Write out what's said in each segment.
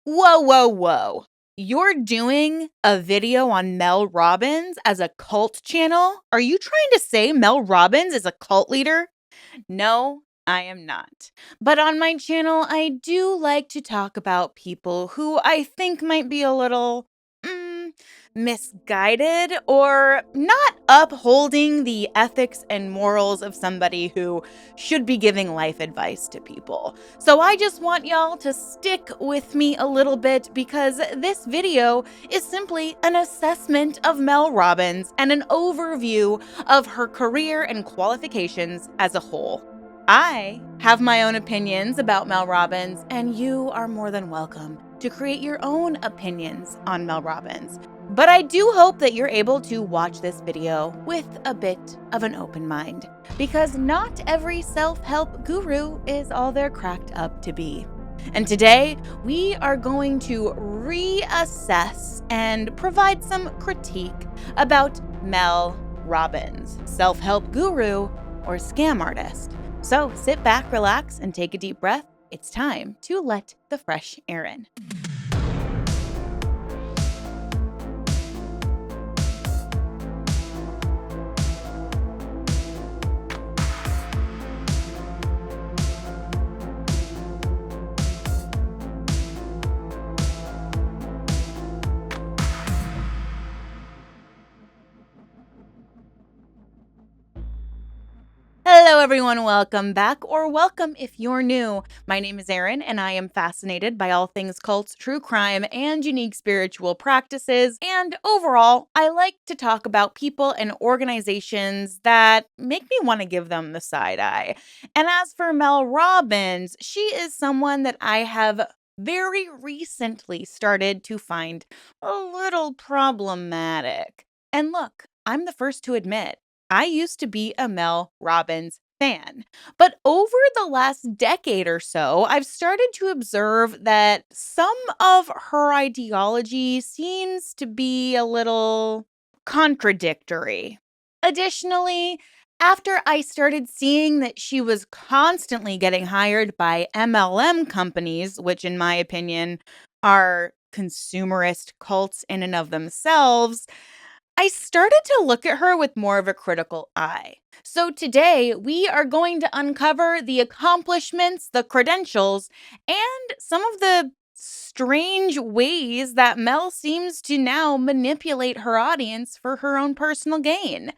Whoa, whoa, whoa. You're doing a video on Mel Robbins as a cult channel? Are you trying to say Mel Robbins is a cult leader? No, I am not. But on my channel, I do like to talk about people who I think might be a little misguided or not upholding the ethics and morals of somebody who should be giving life advice to people. So I just want y'all to stick with me a little bit because this video is simply an assessment of Mel Robbins and an overview of her career and qualifications as a whole. I have my own opinions about Mel Robbins, and you are more than welcome to create your own opinions on Mel Robbins. But I do hope that you're able to watch this video with a bit of an open mind, because not every self-help guru is all they're cracked up to be. And today, we are going to reassess and provide some critique about Mel Robbins, self-help guru or scam artist. So sit back, relax, and take a deep breath. It's time to let the fresh air in. Hello, everyone. Welcome back, or welcome if you're new. My name is Erin, and I am fascinated by all things cults, true crime, and unique spiritual practices. And overall, I like to talk about people and organizations that make me want to give them the side eye. And as for Mel Robbins, she is someone that I have very recently started to find a little problematic. And look, I'm the first to admit, I used to be a Mel Robbins fan. But over the last decade or so, I've started to observe that some of her ideology seems to be a little contradictory. Additionally, after I started seeing that she was constantly getting hired by MLM companies, which in my opinion are consumerist cults in and of themselves, I started to look at her with more of a critical eye. So today, we are going to uncover the accomplishments, the credentials, and some of the strange ways that Mel seems to now manipulate her audience for her own personal gain.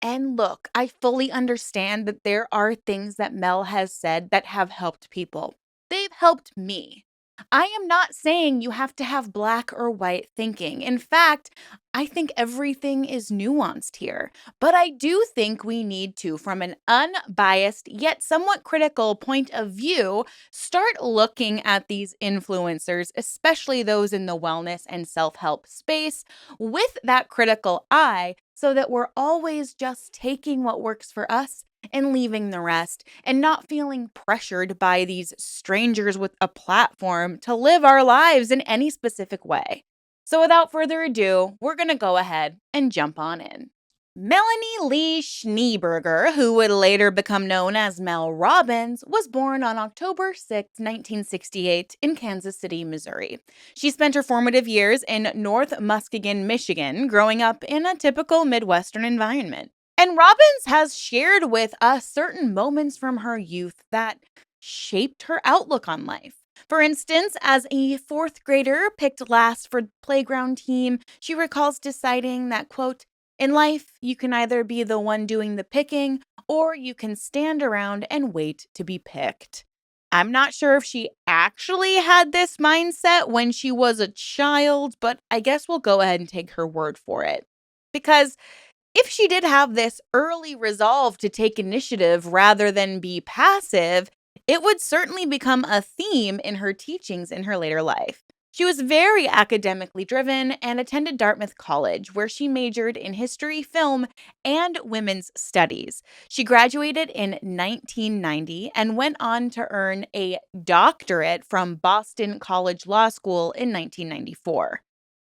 And look, I fully understand that there are things that Mel has said that have helped people. They've helped me. I am not saying you have to have black or white thinking. In fact, I think everything is nuanced here. But I do think we need to, from an unbiased yet somewhat critical point of view, start looking at these influencers, especially those in the wellness and self help space, with that critical eye so that we're always just taking what works for us and leaving the rest and not feeling pressured by these strangers with a platform to live our lives in any specific way. So without further ado, we're going to go ahead and jump on in. Melanie Lee Schneeberger, who would later become known as Mel Robbins, was born on October 6, 1968 in Kansas City, Missouri. She spent her formative years in North Muskegon, Michigan, growing up in a typical Midwestern environment. And Robbins has shared with us certain moments from her youth that shaped her outlook on life. For instance, as a fourth grader picked last for playground team, she recalls deciding that, quote, in life, you can either be the one doing the picking or you can stand around and wait to be picked. I'm not sure if she actually had this mindset when she was a child, but I guess we'll go ahead and take her word for it. Because if she did have this early resolve to take initiative rather than be passive, it would certainly become a theme in her teachings in her later life. She was very academically driven and attended Dartmouth College, where she majored in history, film, and women's studies. She graduated in 1990 and went on to earn a doctorate from Boston College Law School in 1994.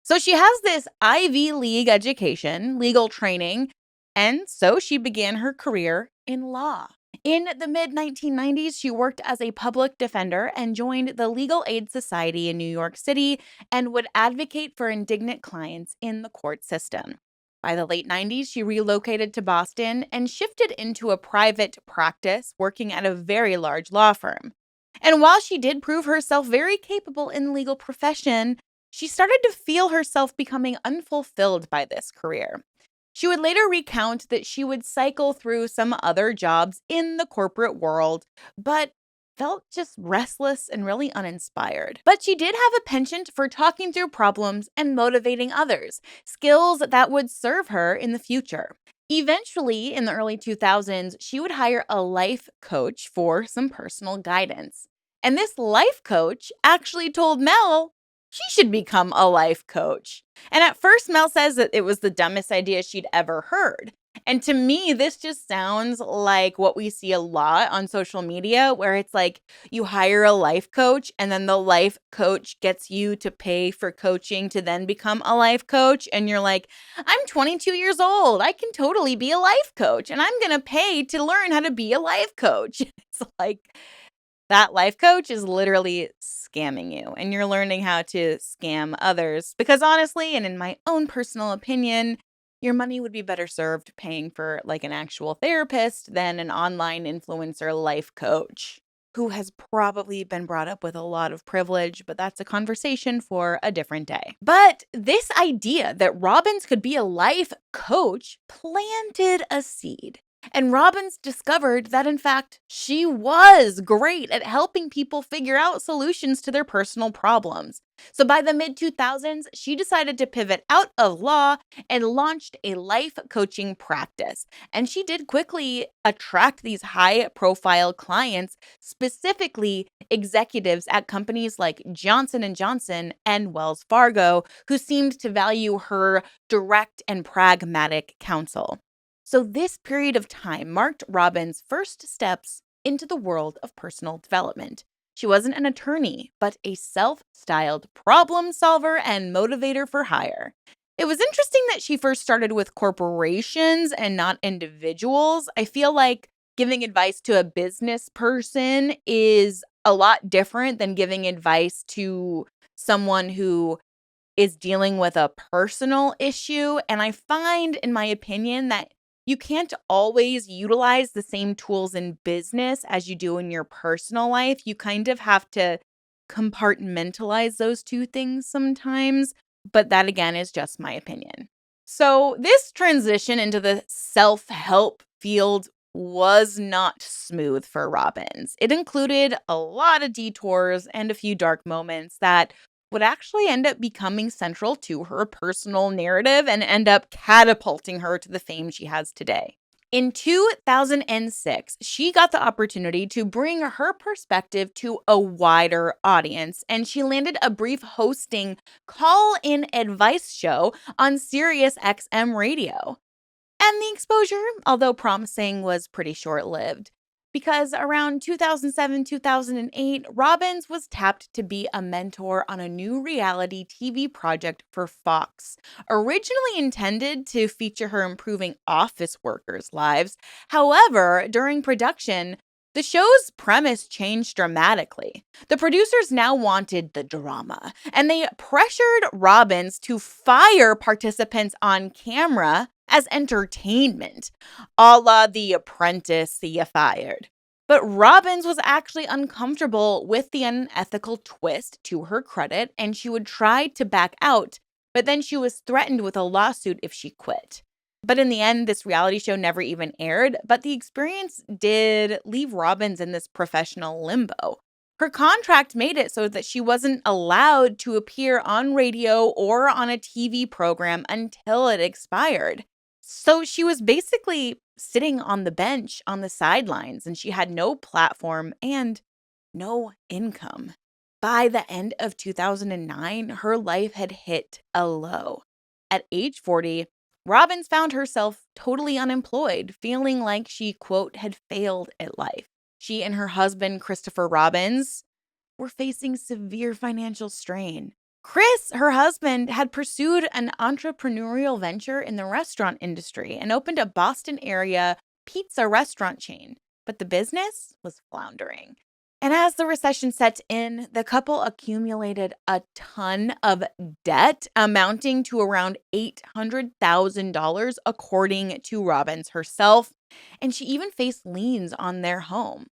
So she has this Ivy League education, legal training, and so she began her career in law. In the mid 1990s, she worked as a public defender and joined the Legal Aid Society in New York City and would advocate for indignant clients in the court system. By the late 90s, she relocated to Boston and shifted into a private practice, working at a very large law firm. And while she did prove herself very capable in the legal profession, she started to feel herself becoming unfulfilled by this career. She would later recount that she would cycle through some other jobs in the corporate world, but felt just restless and really uninspired. But she did have a penchant for talking through problems and motivating others, skills that would serve her in the future. Eventually, in the early 2000s, she would hire a life coach for some personal guidance. And this life coach actually told Mel she should become a life coach. And at first, Mel says that it was the dumbest idea she'd ever heard. And to me, this just sounds like what we see a lot on social media, where it's like you hire a life coach and then the life coach gets you to pay for coaching to then become a life coach. And you're like, I'm 22 years old. I can totally be a life coach and I'm going to pay to learn how to be a life coach. It's like, that life coach is literally scamming you, and you're learning how to scam others. Because honestly, and in my own personal opinion, your money would be better served paying for like an actual therapist than an online influencer life coach who has probably been brought up with a lot of privilege, but that's a conversation for a different day. But this idea that Robbins could be a life coach planted a seed. And Robbins discovered that, in fact, she was great at helping people figure out solutions to their personal problems. So by the mid 2000s, she decided to pivot out of law and launched a life coaching practice. And she did quickly attract these high profile clients, specifically executives at companies like Johnson & Johnson and Wells Fargo, who seemed to value her direct and pragmatic counsel. So, this period of time marked Robbins' first steps into the world of personal development. She wasn't an attorney, but a self styled problem solver and motivator for hire. It was interesting that she first started with corporations and not individuals. I feel like giving advice to a business person is a lot different than giving advice to someone who is dealing with a personal issue. And I find, in my opinion, that you can't always utilize the same tools in business as you do in your personal life. You kind of have to compartmentalize those two things sometimes. But that, again, is just my opinion. So, this transition into the self help field was not smooth for Robbins. It included a lot of detours and a few dark moments that would actually end up becoming central to her personal narrative and end up catapulting her to the fame she has today. In 2006, she got the opportunity to bring her perspective to a wider audience, and she landed a brief hosting call-in advice show on Sirius XM radio. And the exposure, although promising, was pretty short-lived. Because around 2007, 2008, Robbins was tapped to be a mentor on a new reality TV project for Fox, originally intended to feature her improving office workers' lives. However, during production, the show's premise changed dramatically. The producers now wanted the drama, and they pressured Robbins to fire participants on camera as entertainment, a la The Apprentice, See Ya Fired. But Robbins was actually uncomfortable with the unethical twist, to her credit, and she would try to back out, but then she was threatened with a lawsuit if she quit. But in the end, this reality show never even aired, but the experience did leave Robbins in this professional limbo. Her contract made it so that she wasn't allowed to appear on radio or on a TV program until it expired. So she was basically sitting on the bench on the sidelines, and she had no platform and no income. By the end of 2009, her life had hit a low. At age 40, Robbins found herself totally unemployed, feeling like she, quote, had failed at life. She and her husband, Christopher Robbins, were facing severe financial strain. Chris, her husband, had pursued an entrepreneurial venture in the restaurant industry and opened a Boston area pizza restaurant chain. but the business was floundering. And as the recession set in, the couple accumulated a ton of debt amounting to around $800,000, according to Robbins herself. And she even faced liens on their home.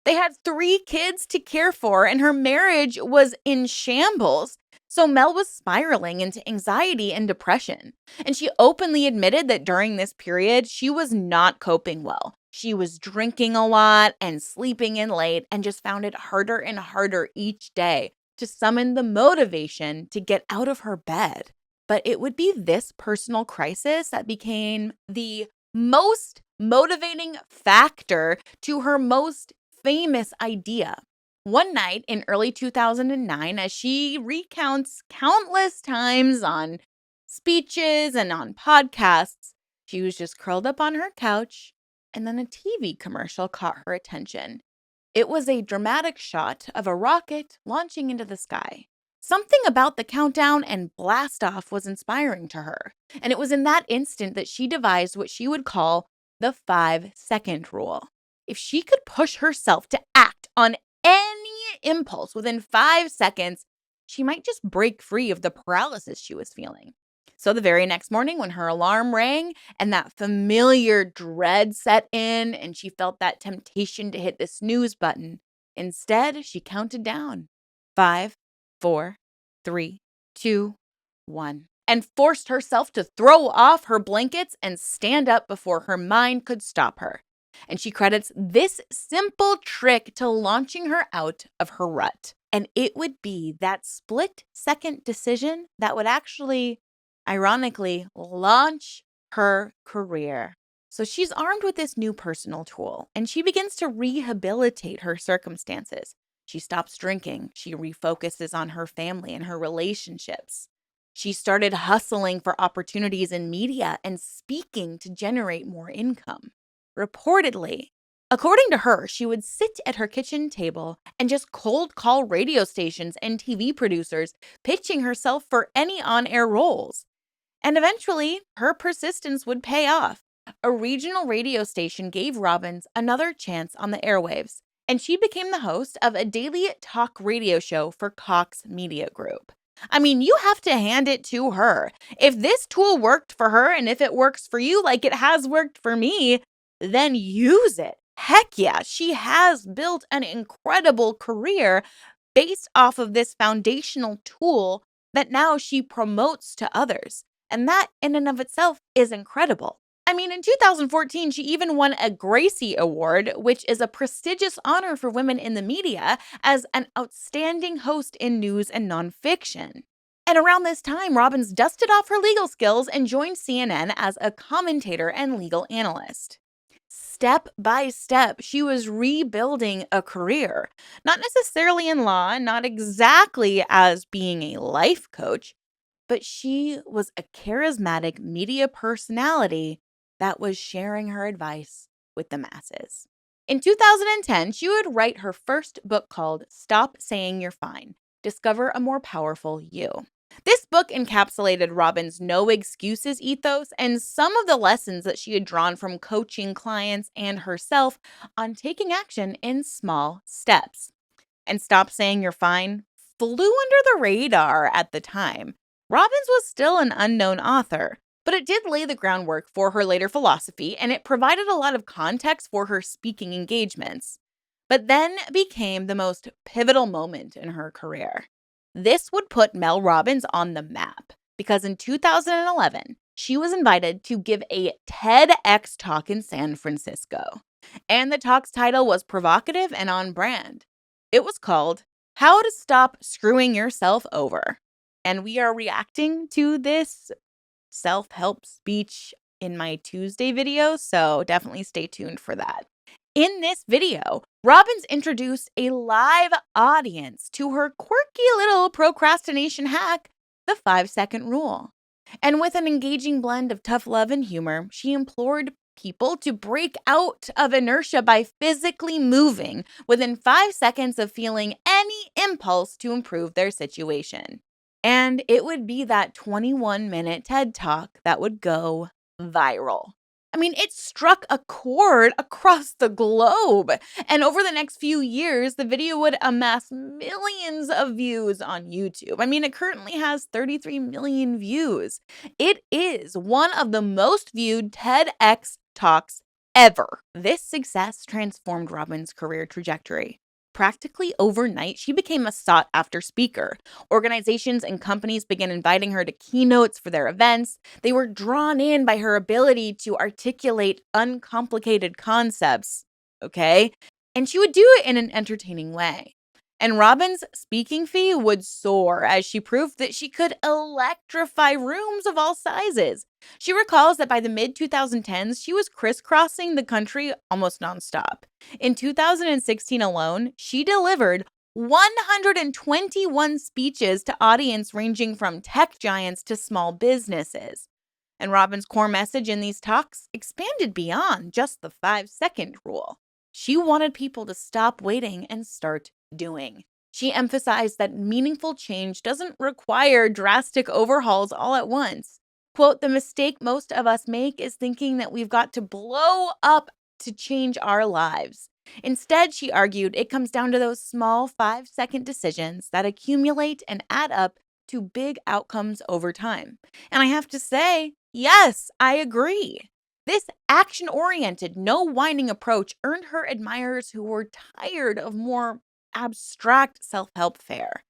They had 3 kids to care for, and her marriage was in shambles. So Mel was spiraling into anxiety and depression. And she openly admitted that during this period, she was not coping well. She was drinking a lot and sleeping in late and just found it harder and harder each day to summon the motivation to get out of her bed. But it would be this personal crisis that became the most motivating factor to her most famous idea. One night in early 2009, as she recounts countless times on speeches and on podcasts, she was just curled up on her couch, and then a TV commercial caught her attention. It was a dramatic shot of a rocket launching into the sky. Something about the countdown and blast off was inspiring to her, and it was in that instant that she devised what she would call the 5-second rule. If she could push herself to act on any impulse within 5 seconds, she might just break free of the paralysis she was feeling. So the very next morning, when her alarm rang and that familiar dread set in and she felt that temptation to hit the snooze button, instead she counted down 5, 4, 3, 2, 1, and forced herself to throw off her blankets and stand up before her mind could stop her. And she credits this simple trick to launching her out of her rut. And it would be that split-second decision that would actually, ironically, launch her career. So she's armed with this new personal tool, and she begins to rehabilitate her circumstances. She stops drinking. She refocuses on her family and her relationships. She started hustling for opportunities in media and speaking to generate more income. Reportedly, according to her, she would sit at her kitchen table and just cold call radio stations and TV producers, pitching herself for any on-air roles. And eventually, her persistence would pay off. A regional radio station gave Robbins another chance on the airwaves, and she became the host of a daily talk radio show for Cox Media Group. I mean, you have to hand it to her. If this tool worked for her and if it works for you like it has worked for me, then use it. Heck yeah, she has built an incredible career based off of this foundational tool that now she promotes to others. And that in and of itself is incredible. I mean, in 2014, she even won a Gracie Award, which is a prestigious honor for women in the media, as an outstanding host in news and nonfiction. And around this time, Robbins dusted off her legal skills and joined CNN as a commentator and legal analyst. Step by step, she was rebuilding a career, not necessarily in law, not exactly as being a life coach, but she was a charismatic media personality that was sharing her advice with the masses. In 2010, she would write her first book called Stop Saying You're Fine, Discover a More Powerful You. This book encapsulated Robbins' no excuses ethos and some of the lessons that she had drawn from coaching clients and herself on taking action in small steps. And Stop Saying You're Fine flew under the radar at the time. Robbins was still an unknown author, but it did lay the groundwork for her later philosophy, and it provided a lot of context for her speaking engagements. But then became the most pivotal moment in her career. This would put Mel Robbins on the map, because in 2011, she was invited to give a TEDx talk in San Francisco. And the talk's title was provocative and on brand. It was called How to Stop Screwing Yourself Over. And we are reacting to this self-help speech in my Tuesday video, so definitely stay tuned for that. In this video, Robbins introduced a live audience to her quirky little procrastination hack, the 5-second rule. And with an engaging blend of tough love and humor, she implored people to break out of inertia by physically moving within 5 seconds of feeling any impulse to improve their situation. And it would be that 21-minute TED Talk that would go viral. I mean, it struck a chord across the globe. And over the next few years, the video would amass millions of views on YouTube. I mean, it currently has 33 million views. It is one of the most viewed TEDx talks ever. This success transformed Robbins' career trajectory. Practically overnight, she became a sought after speaker. Organizations and companies began inviting her to keynotes for their events. They were drawn in by her ability to articulate uncomplicated concepts, okay? And she would do it in an entertaining way. And Robbins' speaking fee would soar as she proved that she could electrify rooms of all sizes. She recalls that by the mid 2010s, she was crisscrossing the country almost nonstop. In 2016 alone, she delivered 121 speeches to audience ranging from tech giants to small businesses. And Robbins' core message in these talks expanded beyond just the 5-second rule. She wanted people to stop waiting and start doing. She emphasized that meaningful change doesn't require drastic overhauls all at once. Quote, "The mistake most of us make is thinking that we've got to blow up to change our lives." Instead, she argued, it comes down to those small 5-second decisions that accumulate and add up to big outcomes over time. And I have to say, yes, I agree. This action-oriented, no whining approach earned her admirers who were tired of more abstract self-help fare.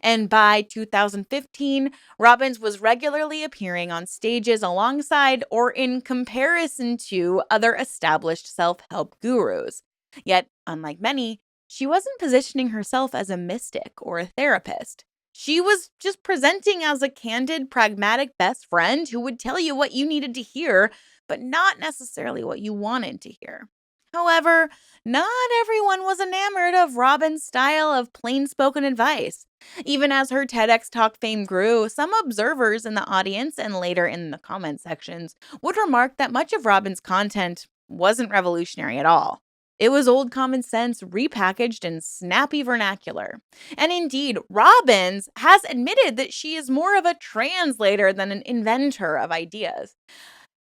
And by 2015, Robbins was regularly appearing on stages alongside or in comparison to other established self-help gurus. Yet, unlike many, she wasn't positioning herself as a mystic or a therapist. She was just presenting as a candid, pragmatic best friend who would tell you what you needed to hear, but not necessarily what you wanted to hear. However, not everyone was enamored of Robbins' style of plain-spoken advice. Even as her TEDx talk fame grew, some observers in the audience and later in the comment sections would remark that much of Robbins' content wasn't revolutionary at all. It was old common sense repackaged in snappy vernacular. And indeed, Robbins has admitted that she is more of a translator than an inventor of ideas.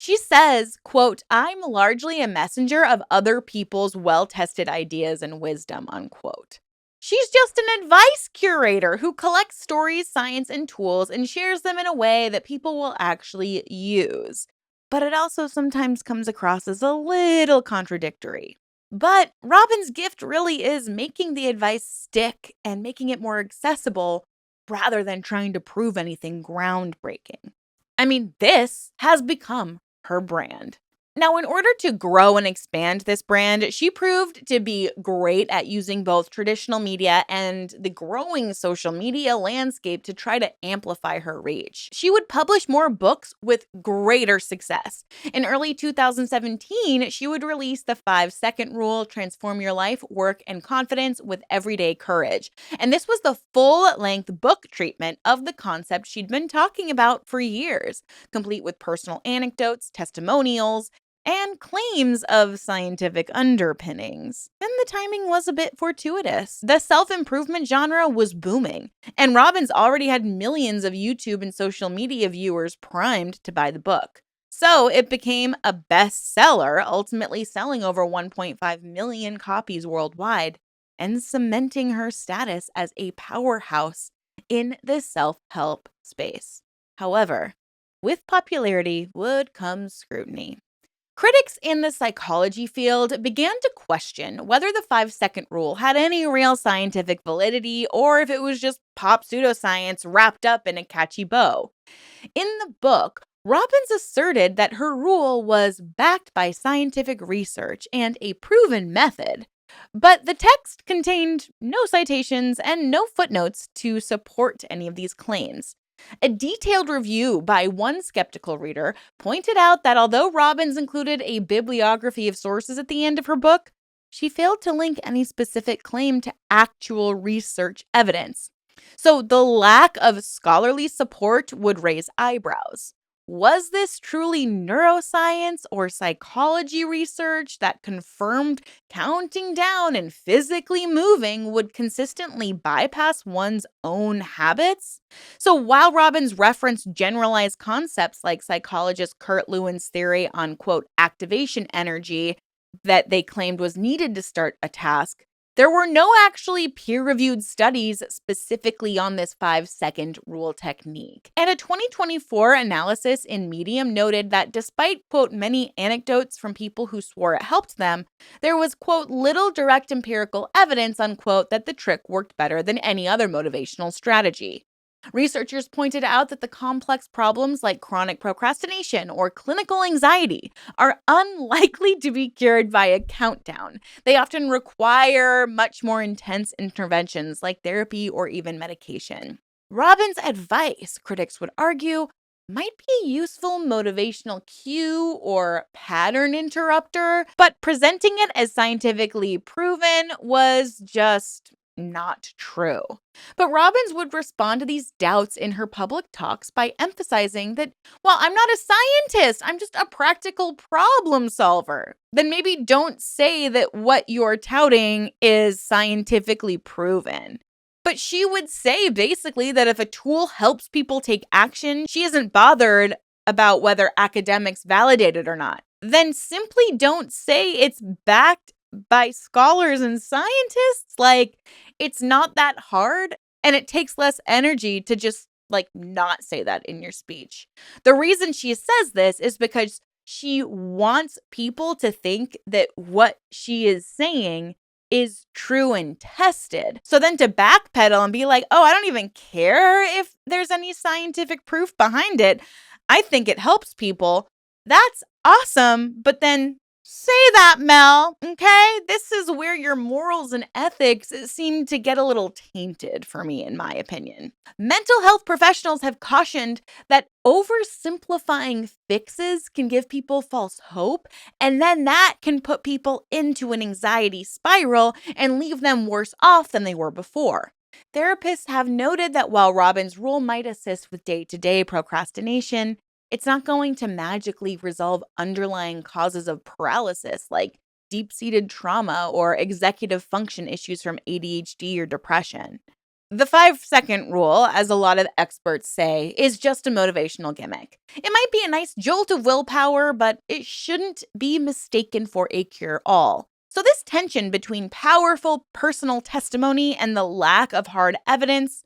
She says, quote, "I'm largely a messenger of other people's well-tested ideas and wisdom," unquote. She's just an advice curator who collects stories, science, and tools and shares them in a way that people will actually use. But it also sometimes comes across as a little contradictory. But Robin's gift really is making the advice stick and making it more accessible rather than trying to prove anything groundbreaking. I mean, this has become her brand. Now, in order to grow and expand this brand, she proved to be great at using both traditional media and the growing social media landscape to try to amplify her reach. She would publish more books with greater success. In early 2017, she would release the 5-second rule, Transform Your Life, Work, and Confidence with Everyday Courage. And this was the full-length book treatment of the concept she'd been talking about for years, complete with personal anecdotes, testimonials, and claims of scientific underpinnings. And the timing was a bit fortuitous. The self-improvement genre was booming, and Robbins already had millions of YouTube and social media viewers primed to buy the book. So it became a bestseller, ultimately selling over 1.5 million copies worldwide and cementing her status as a powerhouse in the self-help space. However, with popularity would come scrutiny. Critics in the psychology field began to question whether the 5-second rule had any real scientific validity or if it was just pop pseudoscience wrapped up in a catchy bow. In the book, Robbins asserted that her rule was backed by scientific research and a proven method, but the text contained no citations and no footnotes to support any of these claims. A detailed review by one skeptical reader pointed out that although Robbins included a bibliography of sources at the end of her book, she failed to link any specific claim to actual research evidence. So the lack of scholarly support would raise eyebrows. Was this truly neuroscience or psychology research that confirmed counting down and physically moving would consistently bypass one's own habits? So, while Robbins referenced generalized concepts like psychologist Kurt Lewin's theory on, quote, activation energy that they claimed was needed to start a task, there were no actually peer-reviewed studies specifically on this 5-second rule technique. And a 2024 analysis in Medium noted that despite, quote, many anecdotes from people who swore it helped them, there was, quote, little direct empirical evidence, unquote, that the trick worked better than any other motivational strategy. Researchers pointed out that the complex problems like chronic procrastination or clinical anxiety are unlikely to be cured by a countdown. They often require much more intense interventions like therapy or even medication. Robbins' advice, critics would argue, might be a useful motivational cue or pattern interrupter, but presenting it as scientifically proven was just not true. But Robbins would respond to these doubts in her public talks by emphasizing that, well, I'm not a scientist, I'm just a practical problem solver. Then maybe don't say that what you're touting is scientifically proven. But she would say basically that if a tool helps people take action, she isn't bothered about whether academics validate it or not. Then simply don't say it's backed by scholars and scientists. Like, it's not that hard, and it takes less energy to just not say that in your speech. The reason she says this is because she wants people to think that what she is saying is true and tested. So then to backpedal and be like, oh, I don't even care if there's any scientific proof behind it, I think it helps people. That's awesome. But then say that, Mel, okay? This is where your morals and ethics seem to get a little tainted for me, in my opinion. Mental health professionals have cautioned that oversimplifying fixes can give people false hope, and then that can put people into an anxiety spiral and leave them worse off than they were before. Therapists have noted that while Robbins' rule might assist with day-to-day procrastination, it's not going to magically resolve underlying causes of paralysis like deep-seated trauma or executive function issues from ADHD or depression. The 5-second rule, as a lot of experts say, is just a motivational gimmick. It might be a nice jolt of willpower, but it shouldn't be mistaken for a cure-all. So this tension between powerful personal testimony and the lack of hard evidence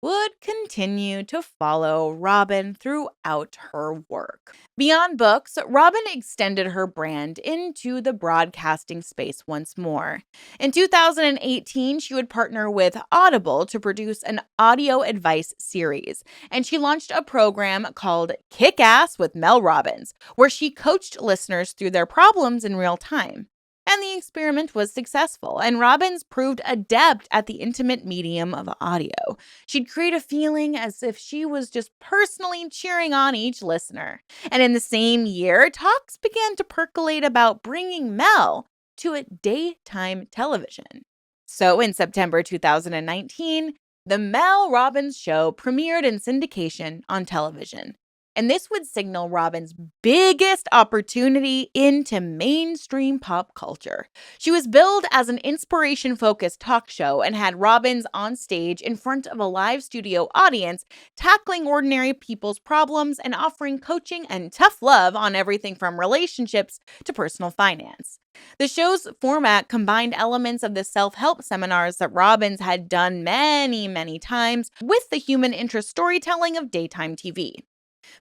would continue to follow Robin throughout her work. Beyond books, Robin extended her brand into the broadcasting space once more. In 2018, she would partner with Audible to produce an audio advice series, and she launched a program called Kick Ass with Mel Robbins, where she coached listeners through their problems in real time. And the experiment was successful, and Robbins proved adept at the intimate medium of audio. She'd create a feeling as if she was just personally cheering on each listener. And in the same year, talks began to percolate about bringing Mel to a daytime television. So in September 2019, The Mel Robbins Show premiered in syndication on television. And this would signal Robbins' biggest opportunity into mainstream pop culture. She was billed as an inspiration-focused talk show and had Robbins on stage in front of a live studio audience, tackling ordinary people's problems and offering coaching and tough love on everything from relationships to personal finance. The show's format combined elements of the self-help seminars that Robbins had done many times with the human interest storytelling of daytime TV.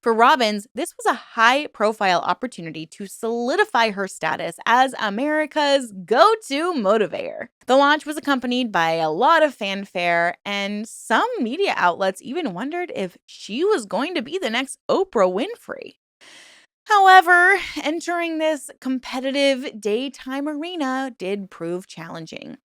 For Robbins, this was a high-profile opportunity to solidify her status as America's go-to motivator. The launch was accompanied by a lot of fanfare, and some media outlets even wondered if she was going to be the next Oprah Winfrey. However, entering this competitive daytime arena did prove challenging,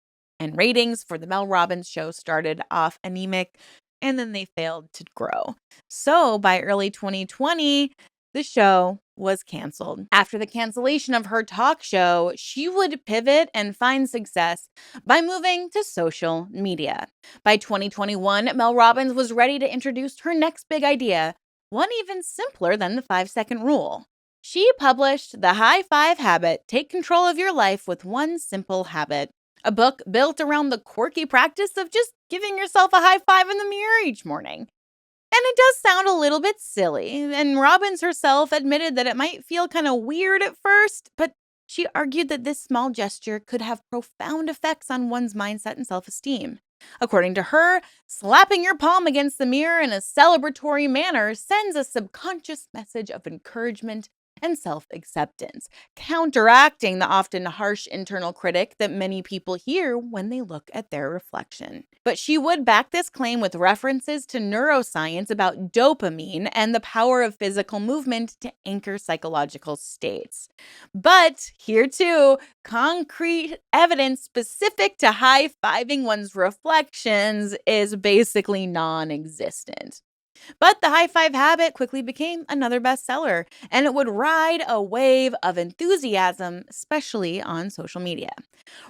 and ratings for the Mel Robbins Show started off anemic, and then they failed to grow. So by early 2020, the show was canceled. After the cancellation of her talk show, she would pivot and find success by moving to social media. By 2021, Mel Robbins was ready to introduce her next big idea, one even simpler than the 5-second rule. She published The High Five Habit: Take Control of Your Life with One Simple Habit, a book built around the quirky practice of just giving yourself a high five in the mirror each morning. And it does sound a little bit silly, and Robbins herself admitted that it might feel kind of weird at first, but she argued that this small gesture could have profound effects on one's mindset and self esteem. According to her, slapping your palm against the mirror in a celebratory manner sends a subconscious message of encouragement and self acceptance, counteracting the often harsh internal critic that many people hear when they look at their reflection. But she would back this claim with references to neuroscience about dopamine and the power of physical movement to anchor psychological states. But here too, concrete evidence specific to high-fiving one's reflections is basically non-existent. But the high five habit quickly became another bestseller, and it would ride a wave of enthusiasm, especially on social media.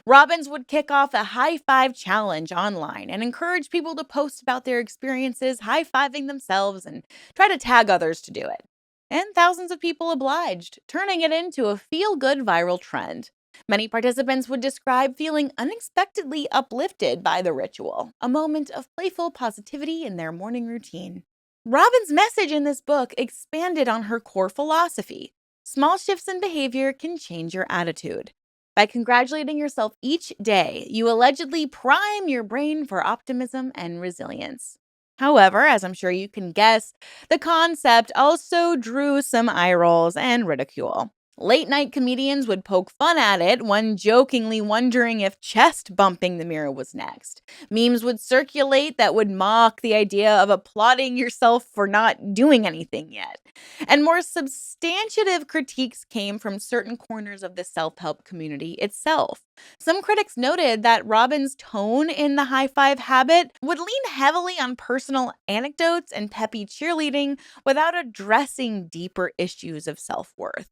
Robbins would kick off a high five challenge online and encourage people to post about their experiences high fiving themselves and try to tag others to do it. And thousands of people obliged, turning it into a feel good viral trend. Many participants would describe feeling unexpectedly uplifted by the ritual, a moment of playful positivity in their morning routine. Robbins' message in this book expanded on her core philosophy. Small shifts in behavior can change your attitude. By congratulating yourself each day, you allegedly prime your brain for optimism and resilience. However, as I'm sure you can guess, the concept also drew some eye rolls and ridicule. Late night comedians would poke fun at it, one jokingly wondering if chest bumping the mirror was next. Memes would circulate that would mock the idea of applauding yourself for not doing anything yet. And more substantive critiques came from certain corners of the self-help community itself. Some critics noted that Robbins' tone in the high five habit would lean heavily on personal anecdotes and peppy cheerleading without addressing deeper issues of self-worth.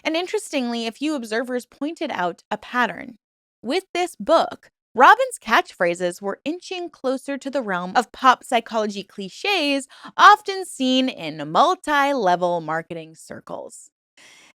And interestingly, a few observers pointed out a pattern. With this book, Robbins' catchphrases were inching closer to the realm of pop psychology cliches often seen in multi-level marketing circles.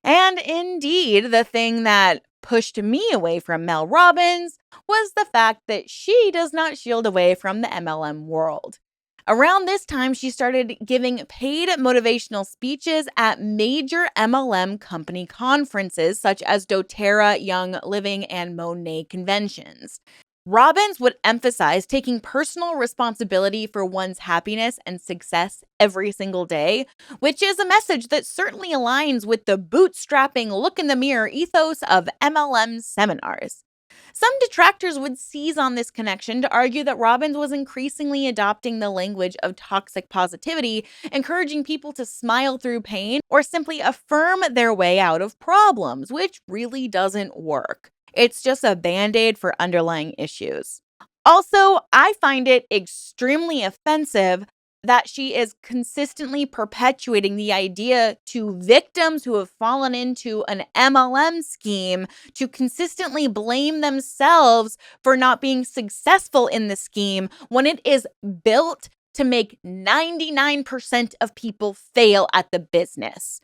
And indeed, the thing that pushed me away from Mel Robbins was the fact that she does not shield away from the MLM world. Around this time, she started giving paid motivational speeches at major MLM company conferences such as doTERRA, Young Living, and Monet conventions. Robbins would emphasize taking personal responsibility for one's happiness and success every single day, which is a message that certainly aligns with the bootstrapping look in the mirror ethos of MLM seminars. Some detractors would seize on this connection to argue that Robbins was increasingly adopting the language of toxic positivity, encouraging people to smile through pain or simply affirm their way out of problems, which really doesn't work. It's just a band-aid for underlying issues. Also, I find it extremely offensive that she is consistently perpetuating the idea to victims who have fallen into an MLM scheme to consistently blame themselves for not being successful in the scheme when it is built to make 99% of people fail at the business.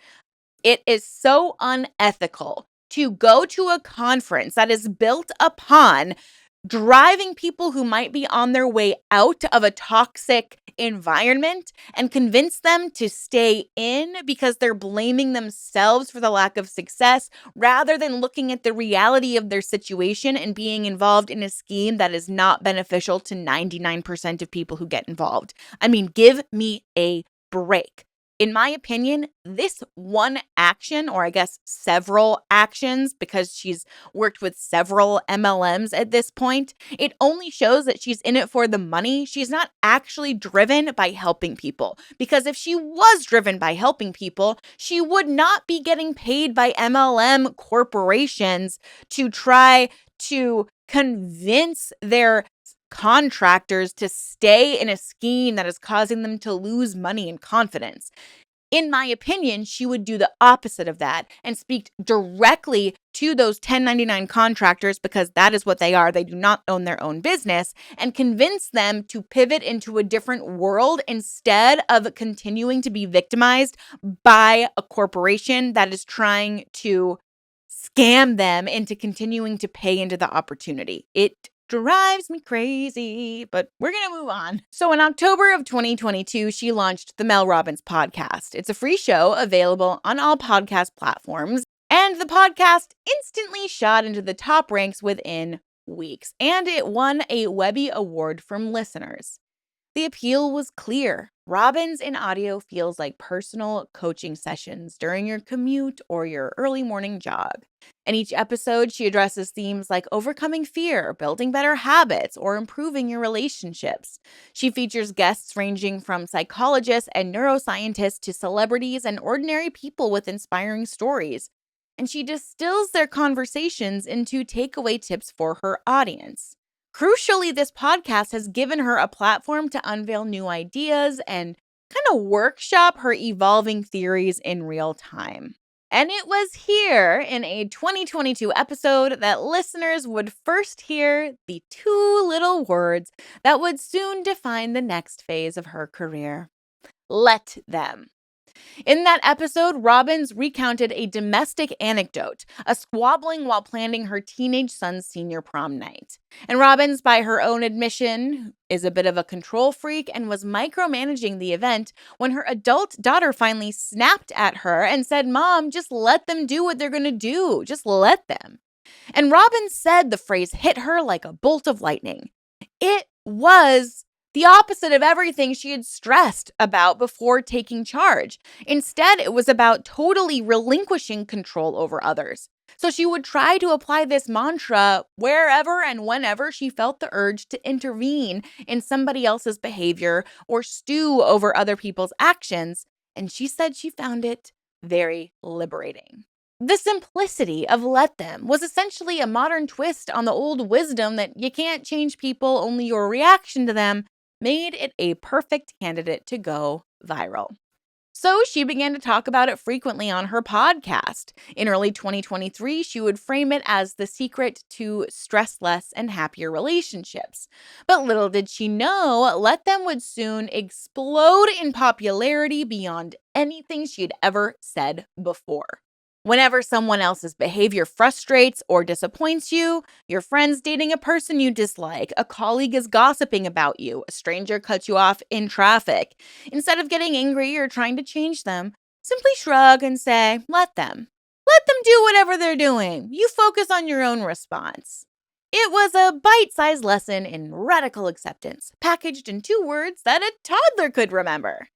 It is so unethical to go to a conference that is built upon driving people who might be on their way out of a toxic environment and convince them to stay in because they're blaming themselves for the lack of success rather than looking at the reality of their situation and being involved in a scheme that is not beneficial to 99% of people who get involved. I mean, give me a break. In my opinion, this one action, or I guess several actions, because she's worked with several MLMs at this point, it only shows that she's in it for the money. She's not actually driven by helping people. Because if she was driven by helping people, she would not be getting paid by MLM corporations to try to convince their contractors to stay in a scheme that is causing them to lose money and confidence. In my opinion, she would do the opposite of that and speak directly to those 1099 contractors, because that is what they are. They do not own their own business, and convince them to pivot into a different world instead of continuing to be victimized by a corporation that is trying to scam them into continuing to pay into the opportunity. It drives me crazy, but we're going to move on. So in October of 2022, she launched the Mel Robbins podcast. It's a free show available on all podcast platforms, and the podcast instantly shot into the top ranks within weeks, and it won a Webby Award from listeners. The appeal was clear. Robbins in audio feels like personal coaching sessions during your commute or your early morning jog. In each episode, she addresses themes like overcoming fear, building better habits, or improving your relationships. She features guests ranging from psychologists and neuroscientists to celebrities and ordinary people with inspiring stories. And she distills their conversations into takeaway tips for her audience. Crucially, this podcast has given her a platform to unveil new ideas and kind of workshop her evolving theories in real time. And it was here in a 2022 episode that listeners would first hear the two little words that would soon define the next phase of her career: let them. In that episode, Robbins recounted a domestic anecdote, a squabbling while planning her teenage son's senior prom night. And Robbins, by her own admission, is a bit of a control freak and was micromanaging the event when her adult daughter finally snapped at her and said, "Mom, just let them do what they're going to do. Just let them." And Robbins said the phrase hit her like a bolt of lightning. It was the opposite of everything she had stressed about before taking charge. Instead, it was about totally relinquishing control over others. So she would try to apply this mantra wherever and whenever she felt the urge to intervene in somebody else's behavior or stew over other people's actions. And she said she found it very liberating. The simplicity of let them was essentially a modern twist on the old wisdom that you can't change people, only your reaction to them, made it a perfect candidate to go viral. So she began to talk about it frequently on her podcast. In early 2023, she would frame it as the secret to stress less and happier relationships. But little did she know, let them would soon explode in popularity beyond anything she had ever said before. Whenever someone else's behavior frustrates or disappoints you, your friend's dating a person you dislike, a colleague is gossiping about you, a stranger cuts you off in traffic, instead of getting angry or trying to change them, simply shrug and say, let them. Let them do whatever they're doing. You focus on your own response. It was a bite-sized lesson in radical acceptance, packaged in 2 words that a toddler could remember.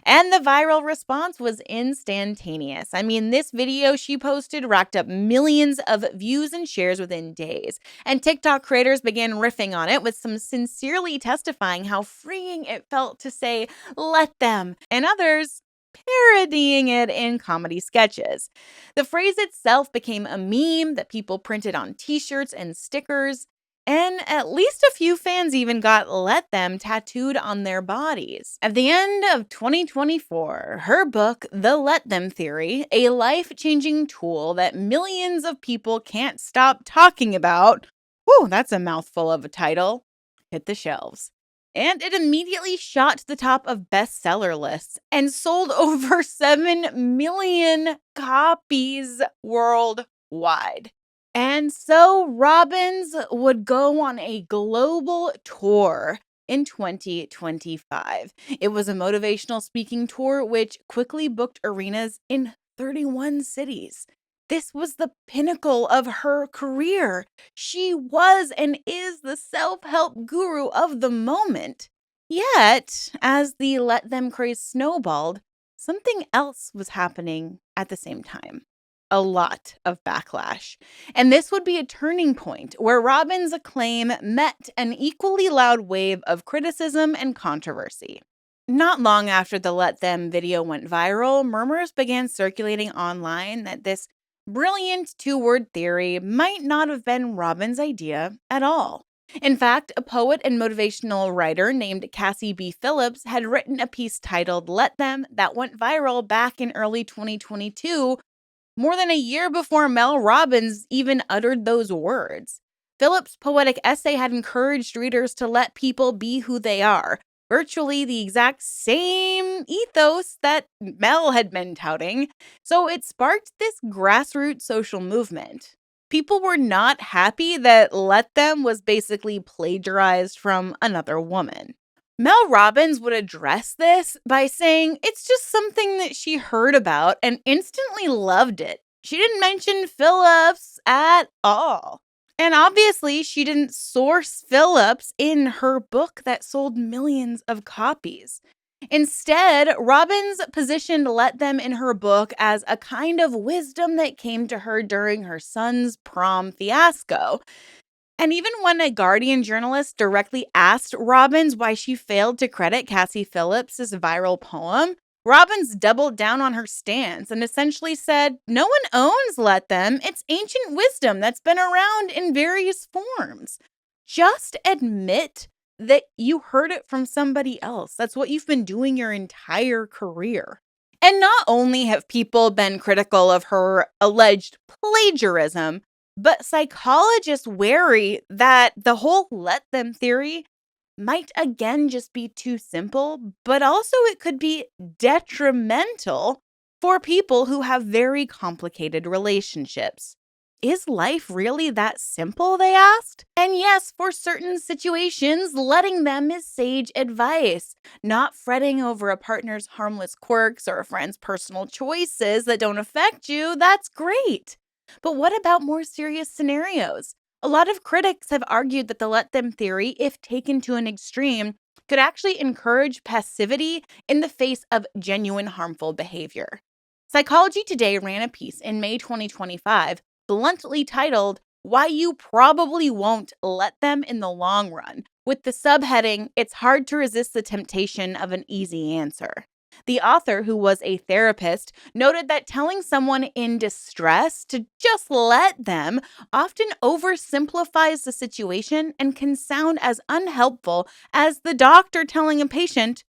And the viral response was instantaneous. I mean, this video she posted racked up millions of views and shares within days. And TikTok creators began riffing on it, with some sincerely testifying how freeing it felt to say, let them, and others parodying it in comedy sketches. The phrase itself became a meme that people printed on t-shirts and stickers. And at least a few fans even got let them tattooed on their bodies. At the end of 2024, her book, The Let Them Theory, a life-changing tool that millions of people can't stop talking about, whew, that's a mouthful of a title, hit the shelves. And it immediately shot to the top of bestseller lists and sold over 7 million copies worldwide. And so Robbins would go on a global tour in 2025. It was a motivational speaking tour which quickly booked arenas in 31 cities. This was the pinnacle of her career. She was and is the self-help guru of the moment. Yet, as the let them craze snowballed, something else was happening at the same time. A lot of backlash. And this would be a turning point where Robbins' acclaim met an equally loud wave of criticism and controversy. Not long after the Let Them video went viral, murmurs began circulating online that this brilliant 2-word theory might not have been Robbins' idea at all. In fact, a poet and motivational writer named Cassie B. Phillips had written a piece titled Let Them that went viral back in early 2022, more than a year before Mel Robbins even uttered those words. Phillips' poetic essay had encouraged readers to let people be who they are, virtually the exact same ethos that Mel had been touting, so it sparked this grassroots social movement. People were not happy that Let Them was basically plagiarized from another woman. Mel Robbins would address this by saying it's just something that she heard about and instantly loved it. She didn't mention Phillips at all. And obviously, she didn't source Phillips in her book that sold millions of copies. Instead, Robbins positioned Let Them in her book as a kind of wisdom that came to her during her son's prom fiasco. And even when a Guardian journalist directly asked Robbins why she failed to credit Cassie Phillips' viral poem, Robbins doubled down on her stance and essentially said, "No one owns Let Them. It's ancient wisdom that's been around in various forms. Just admit that you heard it from somebody else. That's what you've been doing your entire career." And not only have people been critical of her alleged plagiarism, but psychologists worry that the whole let them theory might again just be too simple, but also it could be detrimental for people who have very complicated relationships. Is life really that simple, they asked? And yes, for certain situations, letting them is sage advice. Not fretting over a partner's harmless quirks or a friend's personal choices that don't affect you, that's great. But what about more serious scenarios? A lot of critics have argued that the let them theory, if taken to an extreme, could actually encourage passivity in the face of genuine harmful behavior. Psychology Today ran a piece in May 2025 bluntly titled, "Why You Probably Won't Let Them in the Long Run," with the subheading, "It's Hard to Resist the Temptation of an Easy Answer." The author, who was a therapist, noted that telling someone in distress to just let them often oversimplifies the situation and can sound as unhelpful as the doctor telling a patient,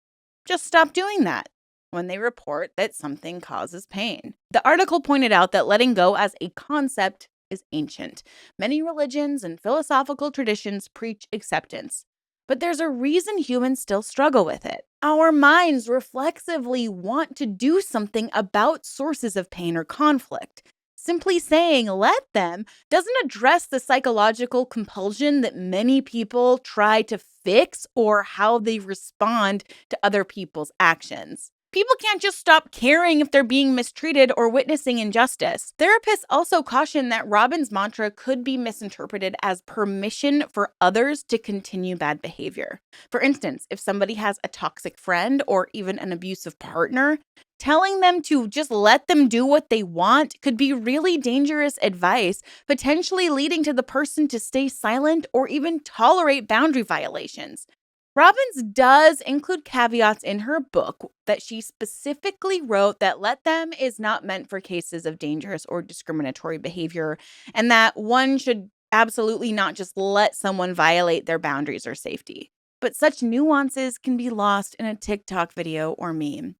"Just stop doing that," when they report that something causes pain. The article pointed out that letting go as a concept is ancient. Many religions and philosophical traditions preach acceptance. But there's a reason humans still struggle with it. Our minds reflexively want to do something about sources of pain or conflict. Simply saying let them doesn't address the psychological compulsion that many people try to fix or how they respond to other people's actions. People can't just stop caring if they're being mistreated or witnessing injustice. Therapists also caution that Robbins' mantra could be misinterpreted as permission for others to continue bad behavior. For instance, if somebody has a toxic friend or even an abusive partner, telling them to just let them do what they want could be really dangerous advice, potentially leading to the person to stay silent or even tolerate boundary violations. Robbins does include caveats in her book that she specifically wrote that let them is not meant for cases of dangerous or discriminatory behavior, and that one should absolutely not just let someone violate their boundaries or safety. But such nuances can be lost in a TikTok video or meme.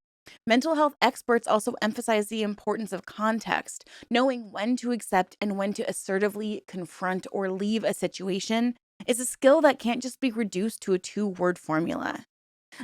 Mental health experts also emphasize the importance of context, knowing when to accept and when to assertively confront or leave a situation is a skill that can't just be reduced to a two-word formula.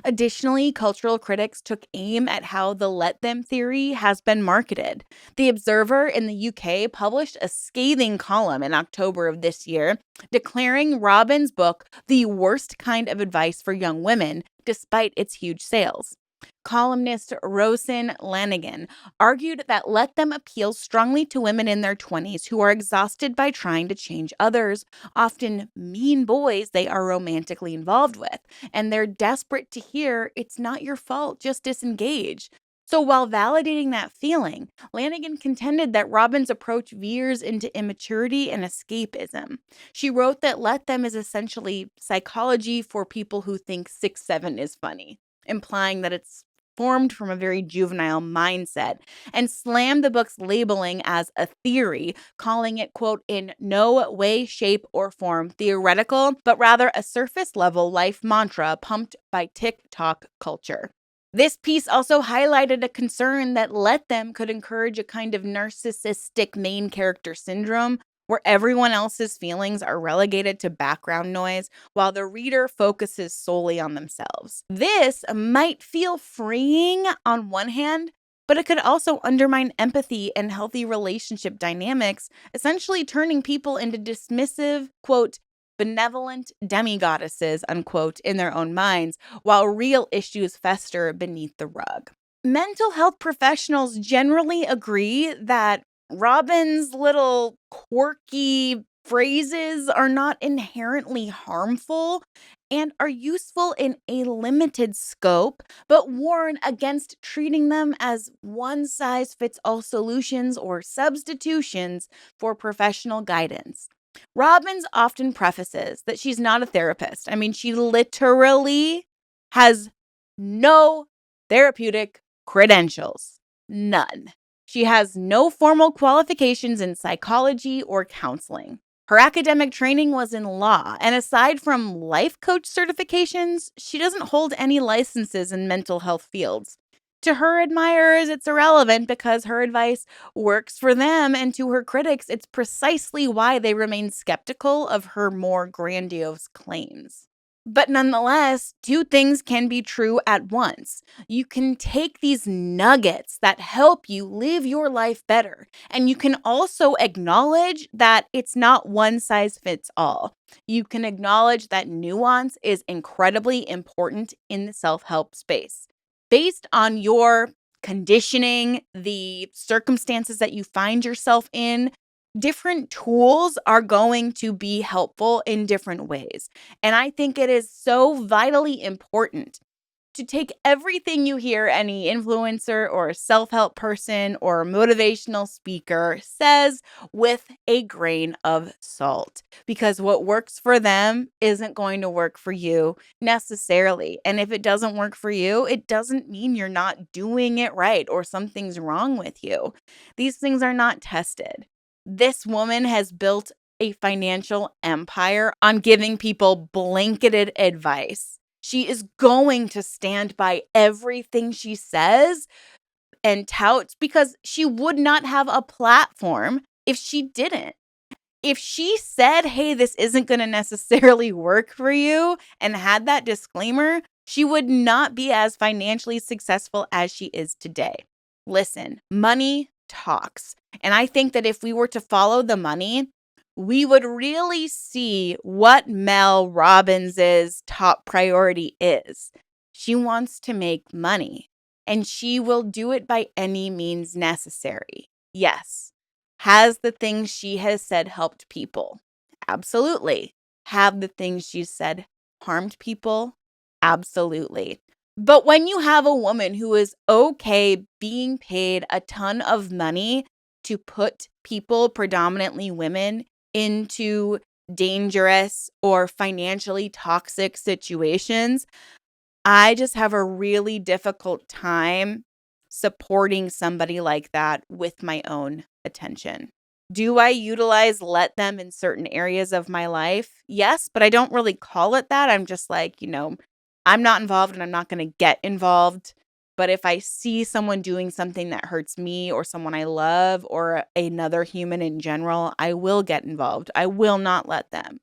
Additionally, cultural critics took aim at how the let them theory has been marketed. The Observer in the UK published a scathing column in October of this year, declaring Robbins' book the worst kind of advice for young women, despite its huge sales. Columnist Rosen Lanigan argued that let them appeals strongly to women in their 20s who are exhausted by trying to change others, often mean boys they are romantically involved with, and they're desperate to hear, "It's not your fault, just disengage." So while validating that feeling, Lanigan contended that Robbins' approach veers into immaturity and escapism. She wrote that let them is essentially psychology for people who think 6'7" is funny, implying that it's formed from a very juvenile mindset, and slammed the book's labeling as a theory, calling it, quote, in no way, shape, or form theoretical, but rather a surface level life mantra pumped by TikTok culture. This piece also highlighted a concern that Let Them could encourage a kind of narcissistic main character syndrome where everyone else's feelings are relegated to background noise while the reader focuses solely on themselves. This might feel freeing on one hand, but it could also undermine empathy and healthy relationship dynamics, essentially turning people into dismissive, quote, benevolent demigoddesses, unquote, in their own minds, while real issues fester beneath the rug. Mental health professionals generally agree that Robbins' little quirky phrases are not inherently harmful and are useful in a limited scope, but warn against treating them as one-size-fits-all solutions or substitutions for professional guidance. Robbins often prefaces that she's not a therapist. I mean, she literally has no therapeutic credentials. None. She has no formal qualifications in psychology or counseling. Her academic training was in law, and aside from life coach certifications, she doesn't hold any licenses in mental health fields. To her admirers, it's irrelevant because her advice works for them, and to her critics, it's precisely why they remain skeptical of her more grandiose claims. But nonetheless, two things can be true at once. You can take these nuggets that help you live your life better, and you can also acknowledge that it's not one size fits all. You can acknowledge that nuance is incredibly important in the self-help space. Based on your conditioning, the circumstances that you find yourself in, different tools are going to be helpful in different ways. And I think it is so vitally important to take everything you hear any influencer or self-help person or motivational speaker says with a grain of salt, because what works for them isn't going to work for you necessarily. And if it doesn't work for you, it doesn't mean you're not doing it right or something's wrong with you. These things are not tested. This woman has built a financial empire on giving people blanketed advice. She is going to stand by everything she says and touts because she would not have a platform if she didn't. If she said, hey, this isn't going to necessarily work for you and had that disclaimer, she would not be as financially successful as she is today. Listen, money talks. And I think that if we were to follow the money, we would really see what Mel Robbins' top priority is. She wants to make money, and she will do it by any means necessary. Yes. Has the things she has said helped people? Absolutely. Have the things she said harmed people? Absolutely. But when you have a woman who is okay being paid a ton of money to put people, predominantly women, into dangerous or financially toxic situations, I just have a really difficult time supporting somebody like that with my own attention. Do I utilize Let Them in certain areas of my life? Yes, but I don't really call it that. I'm just like, I'm not involved and I'm not going to get involved. But if I see someone doing something that hurts me or someone I love or another human in general, I will get involved. I will not let them.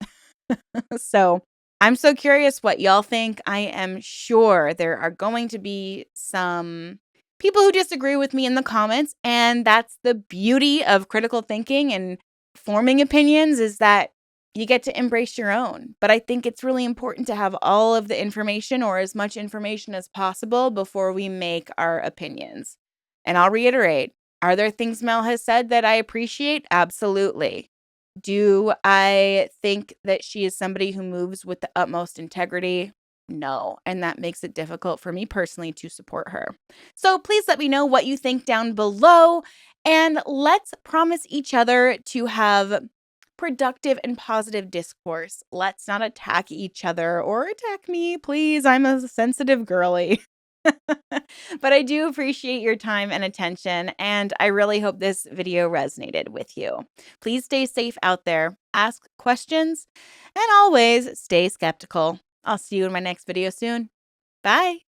So I'm so curious what y'all think. I am sure there are going to be some people who disagree with me in the comments. And that's the beauty of critical thinking and forming opinions, is that you get to embrace your own. But I think it's really important to have all of the information or as much information as possible before we make our opinions. And I'll reiterate, are there things Mel has said that I appreciate? Absolutely. Do I think that she is somebody who moves with the utmost integrity? No. And that makes it difficult for me personally to support her. So please let me know what you think down below. And let's promise each other to have productive and positive discourse. Let's not attack each other or attack me, please. I'm a sensitive girly. But I do appreciate your time and attention, and I really hope this video resonated with you. Please stay safe out there, ask questions, and always stay skeptical. I'll see you in my next video soon. Bye.